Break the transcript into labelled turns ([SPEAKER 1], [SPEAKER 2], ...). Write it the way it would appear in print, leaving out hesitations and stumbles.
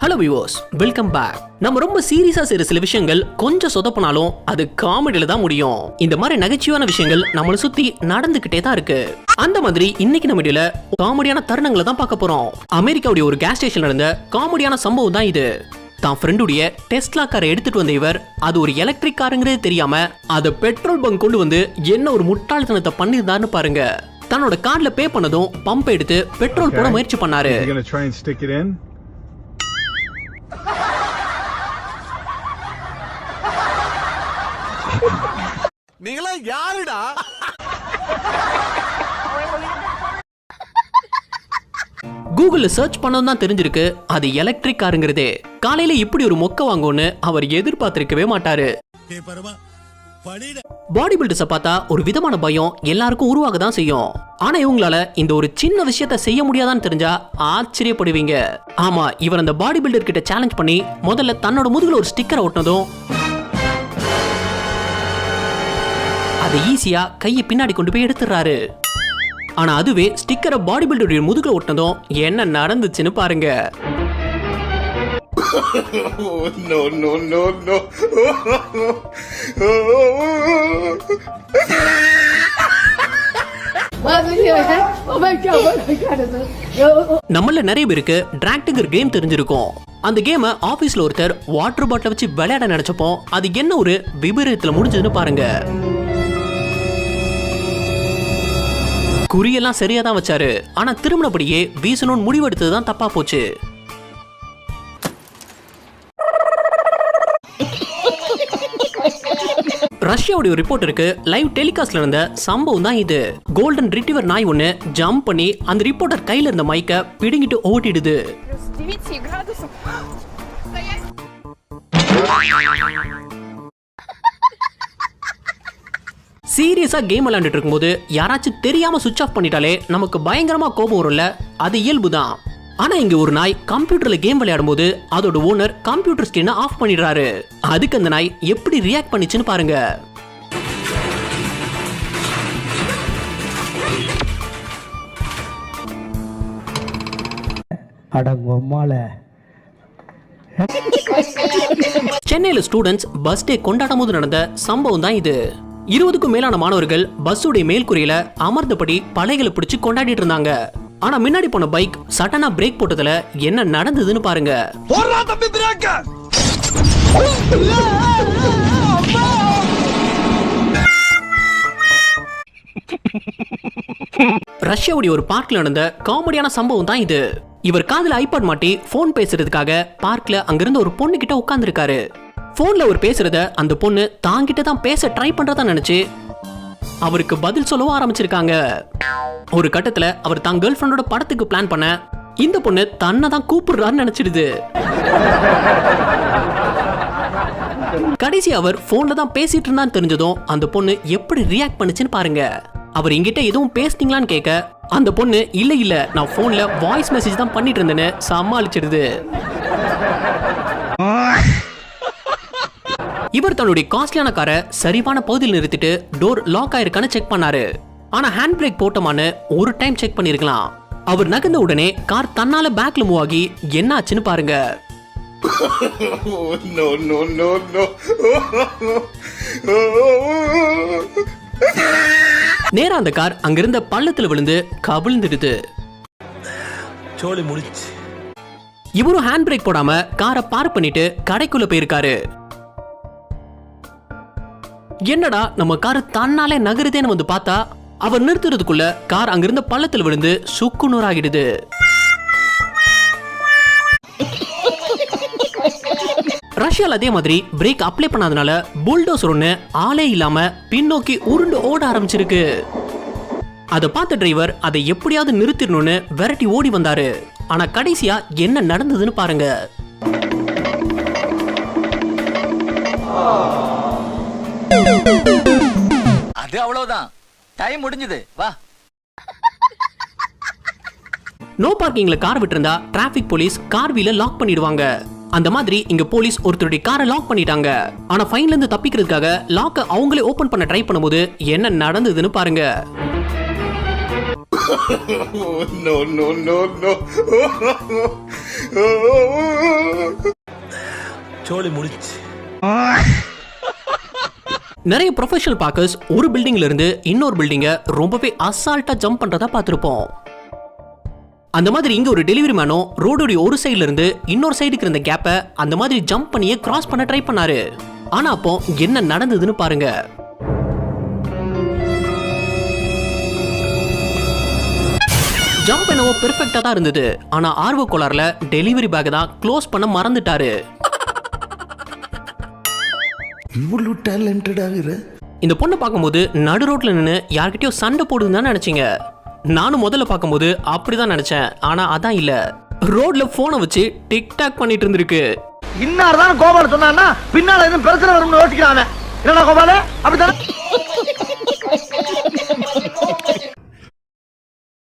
[SPEAKER 1] Hello viewers, welcome back. நம்ம ரொம்ப சீரியஸா செய்யற சில விஷயங்கள் கொஞ்சம் சொதப்பினாலும் அது காமெடியில தான் முடியும். இந்த மாதிரி நகைச்சுவையான விஷயங்கள் நம்மளை சுத்தி நடந்துகிட்டே தான் இருக்கு. அந்த மாதிரி இன்னைக்கு நம்ம வீடியோல காமெடியான தருணங்களை தான் பார்க்க போறோம். அமெரிக்காவுடைய ஒரு கேஸ் ஸ்டேஷன்ல இருந்த காமெடியான சம்பவம் தான் இது. தான் ஃப்ரெண்டுடைய டெஸ்லா காரை எடுத்துட்டு வந்த இவர் அது ஒரு எலக்ட்ரிக் காருங்கிறது தெரியாம அதை பெட்ரோல் பங்க் கொண்டு வந்து என்ன ஒரு முட்டாள்தனத்தை பண்ணிருந்தாருன்னு பாருங்க. தன்னோட கார்ல பே பண்ணதும் பம்ப் எடுத்து பெட்ரோல் போட முயற்சி பண்ணாரு.
[SPEAKER 2] நீங்களா யாருடா?
[SPEAKER 1] கூகுள்ல சர்ச் பண்ணதும் தான் தெரிஞ்சிருக்கு அது எலக்ட்ரிக் காருங்கிறதே. காலையில இப்படி ஒரு மொக்க வாங்கும்னு அவர் எதிர்பார்த்திருக்கவே மாட்டாரு. பாடி பில்டர்ஸை பார்த்தா ஒரு விதமான பயம் எல்லாருக்கும் உருவாக தான் செய்யும். ஆனா இவங்களால இந்த ஒரு சின்ன விஷயத்த செய்ய முடியாதான்னு தெரிஞ்சா ஆச்சரியப்படுவீங்க. ஆமா, இவர் அந்த பாடி பில்டர் கிட்ட சேலஞ்ச் பண்ணி முதல்ல தன்னோட முதுகுல ஒரு ஸ்டிக்கரை ஒட்டினதும் அதை ஈஸியா கையை பின்னாடி கொண்டு போய் எடுத்துறாரு. ஆனா அதுவே ஸ்டிக்கரை பாடி பில்டருடைய முதுகுல ஒட்டினதும் என்ன நடந்துச்சுன்னு பாருங்க. நம்மள நிறைய பேருக்கு டிராக்டிங்கர் கேம் தெரிஞ்சிருக்கும். அந்த கேமை ஆபீஸ்ல ஒருத்தர் வாட்டர் பாட்டில வச்சு விளையாட நினைச்சப்போ அது என்ன ஒரு விபரீதத்துல முடிஞ்சதுன்னு பாருங்க. குறியெல்லாம் சரியா தான் வச்சாரு, ஆனா திரும்பினபடியே வீசணும்னு முடிவெடுத்ததுதான் தப்பா போச்சு. ரஷ்யாவுடைய ரிப்போர்ட்டருக்கு லைவ் டெலிகாஸ்ட்ல இருந்த சம்பவம் தான் இது. கோல்டன் ரிட்ரீவர் நாய் ஒண்ணு ஜம்ப் பண்ணி அந்த ரிப்போர்ட்டர் கையில இருந்த மைக்க பிடுங்கிட்டு ஓட்டிடுது. சீரியஸா கேம் விளையாண்டுட்டு இருக்கும்போது யாராச்சும் தெரியாம சுவிட்ச் ஆஃப் பண்ணிட்டாலே நமக்கு பயங்கரமா கோபம் வரும்ல, அது இயல்புதான். ஆனா இங்க ஒரு நாய் கம்ப்யூட்டர்ல கேம் விளையாடும் போது அதோட ஓனர் கம்ப்யூட்டர் ஸ்கிரீனை ஆஃப் பண்ணிடுறாரு. அதுக்கு அந்த நாய் எப்படி ரியாக்ட் பண்ணிச்சுன்னு பாருங்க. சென்னையில ஸ்டூடெண்ட்ஸ் பஸ் டே கொண்டாடும் போது நடந்த சம்பவம் தான் இது. 20க்கும் மேலான மாணவர்கள் பஸ்ஸுடைய மேல்கூரையில அமர்ந்தபடி பலைகளை பிடிச்சு கொண்டாடிட்டு இருந்தாங்க. ஆனா முன்னாடி போன பைக் சடனா பிரேக் போட்டதுல என்ன நடந்ததுன்னு பாருங்க. ரஷ்யாவுடைய ஒரு பார்க்ல நடந்த காமெடியான சம்பவம் தான் இது. இவர் காதுல ஐபாட் மாட்டி போன் பேசுறதுக்காக பார்க்ல அங்கிருந்து ஒரு பொண்ணு கிட்ட உட்கார்ந்து இருக்காரு. போன்ல அவர் பேசுறத அந்த பொண்ணு தாங்கிட்ட தான் பேச ட்ரை பண்றதா நினைச்சு அவருக்கு பதில் சொல்லவும் ஆரம்பிச்சிருக்காங்க. ஒரு கட்டத்துல அவர் தான் கேர்ள் ஃப்ரெண்டோட படத்துக்கு பிளான் பண்ண இந்த பொண்ணு தன்னை தான் கூப்பிடுறான்னு நினைச்சிடுது. கடைசி அவர் போன்ல தான் பேசிட்டு இருந்தான்னு தெரிஞ்சதும் அந்த பொண்ணு எப்படி ரியாக்ட் பண்ணுச்சுன்னு பாருங்க. அவர் எங்கிட்ட எதுவும் பேசுனீங்களான்னு கேட்க அந்த பொண்ணு இல்ல நான் போன்ல வாய்ஸ் மெசேஜ் தான் பண்ணிட்டு இருந்தேன்னு சமாளிச்சிடுது. இவர் தன்னுடைய காஸ்ட்லியான காரை சரிவான பகுதியில் நிறுத்திட்டு டோர் லாக் ஆயிருக்கான்னு செக் பண்ணாரு. ஆனா ஹேண்ட் பிரேக் போட்டோமான்னு ஒரு டைம் செக் பண்ணிருக்கலாம். அவர் நகர்ந்த உடனே கார் தன்னால பேக்ல மூவ் ஆகி என்ன ஆச்சுன்னு பாருங்க. நேரா அந்த கார் அங்கிருந்த பள்ளத்துல விழுந்து கவிழ்ந்துடுது. இவரும் ஹேண்ட் பிரேக் போடாம காரை பார்க் பண்ணிட்டு கடைக்குள்ள போயிருக்காரு. என்னடா நம்ம கார் தன்னாலே நகருதேன்னு வந்து பார்த்தா அவர் நிறுத்துறதுக்குள்ள கார் அங்கிருந்த பள்ளத்தில் விழுந்து சுக்குநூறாகிடுது. ரஷ்யால அதே மாதிரி பிரேக் அப்ளை பண்ணாதனால புல்டோசர் ஒண்ணு ஆளே இல்லாம பின்னோக்கி உருண்டு ஓட ஆரம்பிச்சிருக்கு. அதை பார்த்த டிரைவர் அதை எப்படியாவது நிறுத்திடணும்னு விரட்டி ஓடி வந்தாரு. ஆனா கடைசியா என்ன நடந்ததுன்னு பாருங்க.
[SPEAKER 3] அது அவ்வளவுதான், டைம் முடிஞ்சது, வா.
[SPEAKER 1] நோ பார்க்கிங்ல கார் விட்டிருந்தா டிராபிக் போலீஸ் கார் வீல லாக் பண்ணிடுவாங்க. அந்த மாதிரி இங்க போலீஸ் ஒருத்தருடைய காரை லாக் பண்ணிட்டாங்க. ஆனா ஃபைன்ல இருந்து தப்பிக்கிறதுக்காக லாக்க அவங்களே ஓபன் பண்ண ட்ரை பண்ணும்போது என்ன நடந்ததுன்னு பாருங்க.
[SPEAKER 2] No. சோலி முடிச்சு.
[SPEAKER 1] நிறைய ப்ரொஃபஷனல் பாக்கர்ஸ் ஒரு பில்டிங்ல இருந்து இன்னொரு பில்டிங்க ரொம்பவே அசால்ட்டா ஜம்ப் பண்றதா பார்த்திருப்போம். அந்த மாதிரி இங்க ஒரு டெலிவரி மேனோ ரோடோட ஒரு சைடுல இருந்து இன்னொரு சைடுக்கு இருந்த கேப்பை அந்த மாதிரி ஜம்ப் பண்ணியே கிராஸ் பண்ண ட்ரை பண்ணாரு. ஆனா அப்போ என்ன நடந்ததுன்னு பாருங்க. ஜம்ப் என்னவோ பெர்ஃபெக்ட்டா தான் இருந்தது. ஆனா ஆர்வ கோளாறுல டெலிவரி பேக் தான் க்ளோஸ் பண்ண மறந்துட்டாரு.
[SPEAKER 2] இவ்வளவு டேலண்டட் ஆகுற.
[SPEAKER 1] இந்த பொண்ணை பார்க்கும்போது நடு ரோட்ல நின்று யார்கிட்டயோ சண்டை போடுதுன்னு தான் நினைச்சீங்க. நானும் முதல்ல பார்க்கும்போது அப்படிதான் நினைச்சேன். ஆனா அதான் இல்ல, ரோட்ல போனை வச்சு டிக்டாக் பண்ணிட்டு இருந்திருக்கு.
[SPEAKER 4] இன்னார்தான் கோபால சொன்னான்னா பின்னால எதுவும் பிரச்சனை வரும்னு யோசிக்கிறாங்க. என்னடா கோபால அப்படித்தானே?